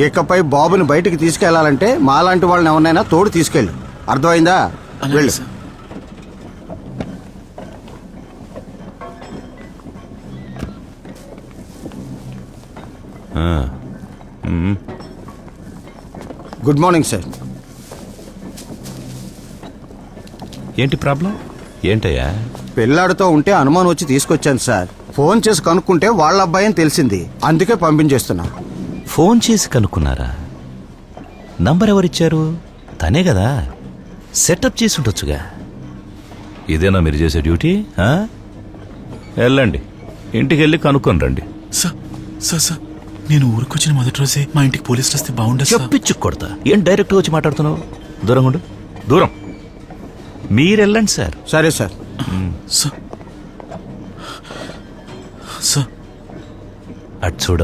ఇకపై బాబుని బయటికి తీసుకెళ్లాలంటే మాలాంటి వాళ్ళని ఎవరినైనా తోడు తీసుకెళ్ళు. అర్థమైందా? వెళ్ళు. Good morning sir. ఏంటి ప్రాబ్లం? ఏంటయ్యా? పిల్లాడితో ఉంటే అనుమానం వచ్చి తీసుకొచ్చాను సార్. ఫోన్ చేసి కనుక్కుంటే వాళ్ళ అబ్బాయి అని తెలిసింది, అందుకే పంపించేస్తున్నా. ఫోన్ చేసి కనుక్కున్నారా? నంబర్ ఎవరిచ్చారు? తనే కదా, సెటప్ చేసి ఉండొచ్చుగా. ఇదేనా మీరు చేసే డ్యూటీ? వెళ్ళండి, ఇంటికి వెళ్ళి కనుక్కొని రండి. సార్ నేను ఊరికొచ్చిన మొదటి రోజే మా ఇంటికి పోలీసులు వస్తే బాగుండదు. చెప్పించు కొడతా. ఏం డైరెక్ట్గా వచ్చి మాట్లాడుతున్నావు? దూరం ఉండు, దూరం. మీరెళ్ళండి సార్. సరే సార్. సార్ అటు చూడ